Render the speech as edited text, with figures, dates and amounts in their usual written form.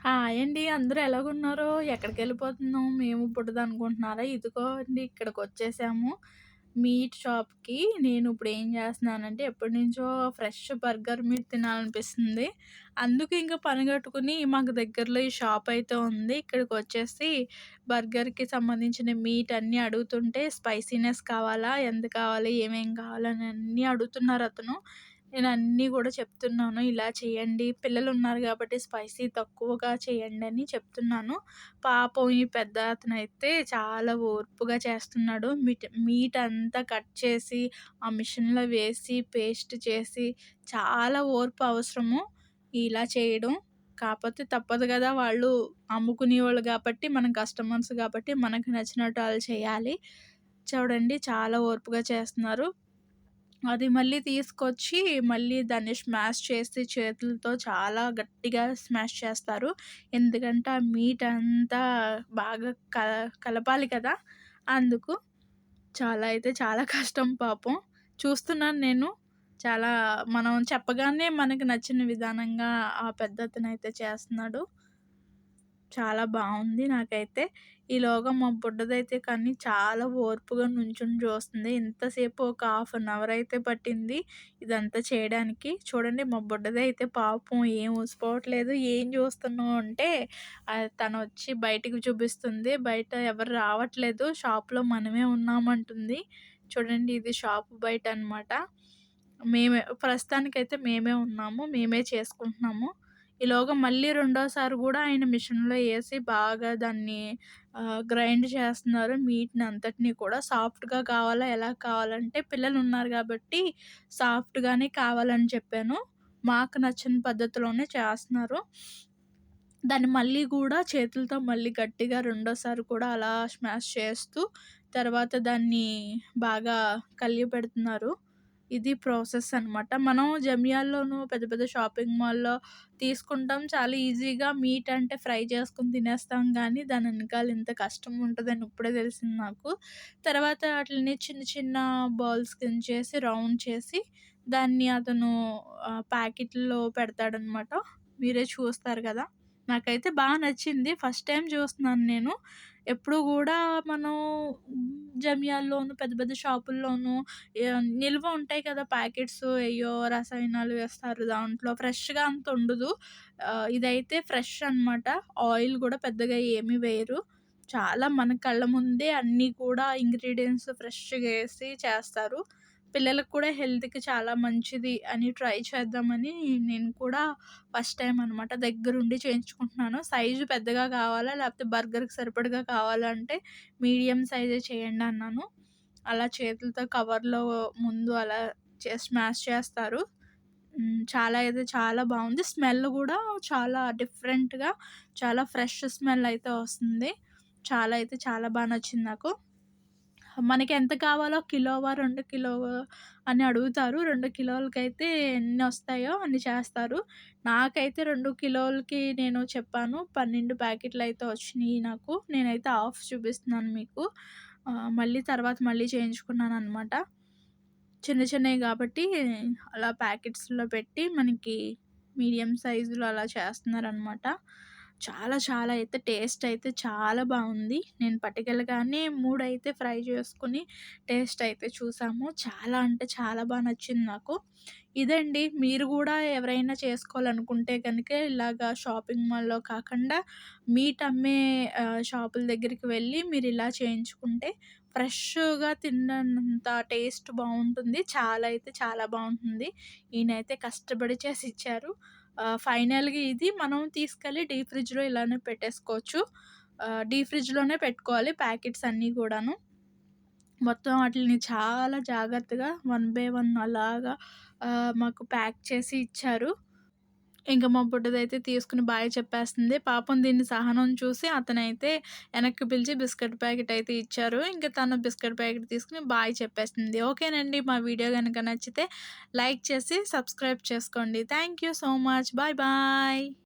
Hi అండి. అందరూ ఎలాగున్నారు? ఎక్కడికెళ్ళిపోతున్నాం? మేము బుడ్డదనుకుంటున్నారా? ఇదిగో అండి ఇక్కడికొచ్చేసాము. మీట్ షాప్‌కి. నేను ఇప్పుడు ఏం చేస్తున్నానంటే ఎప్పటినుంచో ఫ్రెష్ బర్గర్ మీట్ తినాలనిపిస్తుంది. అందుకు ఇంక పనిగట్టుకుని మాకు దగ్గరలో ఈ షాప్ అయితే ఉంది. ఇక్కడికొచ్చేసి బర్గర్‌కి సంబంధించిన మీట్ అన్నీ అడుగుతుంటే స్పైసీనెస్ కావాలా? ఎంత కావాలి? ఏమేం కావాలని అన్నీ అడుగుతున్నారతను. నేనన్నీ గూడా చెప్తున్నాను. ఇలా చేయండి, పిల్లలున్నారు గాబట్టి స్పైసీ తక్కువగా చేయండని చెప్తున్నాను. పాపం ఈ పెద్దతనైతే చాలా ఓర్పుగా చేస్తున్నాడు. మీటంతా కట్ చేసి, ఆ మిషన్‌లో వేసి, పేస్ట్ చేసి చాలా ఓర్పు అవసరము ఇలా చేయడం. కాపోతే తప్పదు గదా! వాళ్ళు అమ్ముకునేవాళ్ళు గాబట్టి, మనం కస్టమర్స్ గాబట్టి మనకు నచ్చినట్టు ఆళ్ళు చేయాలి. చూడండి చాలా ఓర్పుగా చేస్తున్నారు. అది మళ్ళీ తీసుకొచ్చి, మళ్ళీ దాన్ని స్మాష్ చేసి చేతులతో చాలా గట్టిగా స్మాష్ చేస్తారు. ఎందుకంటే, ఆ మీట్ అంతా బాగా కలపాలి కదా! అందుకు. చాలా అయితే చాలా కష్టం పాపం. చూస్తున్నాను నేను. చాలా మనం చెప్పగానే మనకు నచ్చిన విధానంగా ఆ పెద్దతనైతే చేస్తున్నాడు. చాలా బావుంది నాకైతే. ఈలోగా మా బుడ్డదైతే కానీ చాలా ఓర్పుగా నుంచొని చూస్తుంది. ఇంతసేపు ఒక హాఫ్ అన్ అవర్ అయితే పట్టింది ఇదంతా చేయడానికి. చూడండి మా బుడ్డదైతే పాపం ఏం ఊసిపోవట్లేదు. "ఏం చూస్తున్నావు" అంటే తనొచ్చి బయటికి చూపిస్తుంది. బయట ఎవరు రావట్లేదు. షాప్‌లో మనమే ఉన్నామంటుంది. చూడండి ఇది షాపు బయటనమాట. ప్రస్తుతానికైతే మేమే ఉన్నాము. మేమే చేసుకుంటున్నాము. ఈలోగా మళ్ళీ రెండోసారి గూడా ఆయన మిషన్‌లో ఏసి బాగా దాన్ని గ్రైండ్ చేస్తున్నారు మీట్‌ని అంతటిని కూడా. సాఫ్ట్‌గా కావాలా, ఎలా కావాలంటే పిల్లలున్నారు గాబట్టి సాఫ్ట్‌గానే కావాలని చెప్పాను. మాకు నచ్చిన పద్ధతిలోనే చేస్తున్నారు. దాన్ని మళ్ళీ గూడా చేతులతో మళ్ళీ గట్టిగా రెండోసారి కూడా అలా స్మాష్ చేస్తూ, తర్వాత దాన్ని బాగా కలియపెడుతున్నారు. ఇది ప్రాసెస్ అనమాట. మనం జమియాల్లోనూ పెద్ద పెద్ద షాపింగ్ మాల్‌లో తీసుకుంటాం. చాలా ఈజీగా మీట్ అంటే ఫ్రై చేసుకొని తినేస్తాం గానీ, దాని ఎనకాల ఇంత కష్టం ఉంటదని ఇప్పుడే తెలిసింది నాకు. తర్వాత ఆటిలిని చిన్న చిన్న బాల్స్ కింద చేసి, రౌండ్ చేసి, దాన్ని అతను ప్యాకెట్‌లో పెడతాడనమాట. మీరే చూస్తారు గదా! నాకైతే నచ్చింది. ఫస్ట్ టైమ్ చూస్తున్నాను నేను. ఎప్పుడు గూడా మనం జమియాల్లోను, పెద్ద పెద్ద షాపుల్లోనూ నిల్వ ఉంటాయి కదా ప్యాకెట్స్. ఎయ్యో రసాయనాలు వేస్తారు దాంట్లో. ఫ్రెష్‌గా అంత ఉండదు. ఇదైతే ఫ్రెష్ అనమాట. ఆయిల్ గూడా పెద్దగా ఏమి వేయరు. చాలా మన కళ్ళ ముందే అన్నీ కూడా ఇంగ్రీడియెంట్స్ ఫ్రెష్‌గా ఏసి చేస్తారు. పిల్లలకి కూడా హెల్త్‌కి చాలా మంచిది అని ట్రై చేద్దామని నేను కూడా ఫస్ట్ టైమ్ అనమాట దగ్గరుండి చేయించుకుంటున్నాను. సైజు పెద్దగా కావాలా? లేకపోతే బర్గర్‌కి సరిపడగా కావాలా అంటే మీడియం సైజే చేయండి అన్నాను. అలా చేతులతో కవర్‌లో ముందు అలా స్మాష్ చేస్తారు. చాలా అయితే చాలా బావుంది. స్మెల్ గూడా చాలా డిఫరెంట్‌గా చాలా ఫ్రెష్ స్మెల్ అయితే వస్తుంది. చాలా అయితే చాలా నచ్చింది నాకు. మనకెంత కావాలో కిలోవా, 2 కిలోవా అని అడుగుతారు. 2 కిలోలకైతే ఎన్నొస్తాయో అన్ని చేస్తారు. నాకైతే 2 కిలోలకి నేను చెప్పాను. 12 ప్యాకెట్లయితే వచ్చినియి నాకు. నేనైతే హాఫ్ చూపిస్తున్నాను మీకు. మళ్ళీ తర్వాత మళ్ళీ చేయించుకున్నాననమాట. చిన్న చిన్నయి గాబట్టి అలా ప్యాకెట్స్‌లో పెట్టి మనకి మీడియం సైజులో అలా చేస్తున్నారనమాట. చాలా చాలా అయితే టేస్ట్ అయితే చాలా బావుంది. నేను పట్టుకెళ్ళగానే 3 అయితే ఫ్రై చేసుకొని టేస్ట్ అయితే చూసాము. చాలా అంటే చాలా నచ్చింది నాకు. ఇదండి మీరు గూడా ఎవరైనా చేసుకోవాలనుకుంటే గనుక ఇలాగా షాపింగ్ మాల్‌లో కాకుండా మీట్ అమ్మే షాపుల దగ్గరికి వెళ్ళి మీరిలా చేయించుకుంటే ఫ్రెష్‌గా తిన్నంత టేస్ట్ బావుంటుంది. చాలా అయితే చాలా బావుంటుంది. ఈయనైతే కష్టపడి చేసిచ్చారు. ఫైనల్‌గా ఇది మనం తీసుకెళ్ళి డీప్ ఫ్రిడ్జ్‌లో ఇలానే పెట్టేసుకోవచ్చు. డీప్ ఫ్రిడ్జ్‌లోనే పెట్టుకోవాలి ప్యాకెట్స్ అన్నీ గూడాను. మొత్తం ఆటిలిని చాలా జాగ్రత్తగా వన్ బై వన్ అలాగా మాకు ప్యాక్ చేసి ఇచ్చారు. ఇంక మా బుడ్డదైతే తీసుకొని బాయ్ చెప్పేస్తుంది. పాపం దీని సహనం చూసి అతనైతే ఎనక్కి పిలిచి బిస్కెట్ ప్యాకెట్ అయితే ఇచ్చారు. ఇంక తను బిస్కెట్ ప్యాకెట్ తీసుకొని బాయ్ చెప్పేసింది. ఓకేనండి. మా వీడియో గనుక నచ్చితే లైక్ చేసి సబ్స్క్రైబ్ చేసుకోండి. Thank you so much. Bye bye.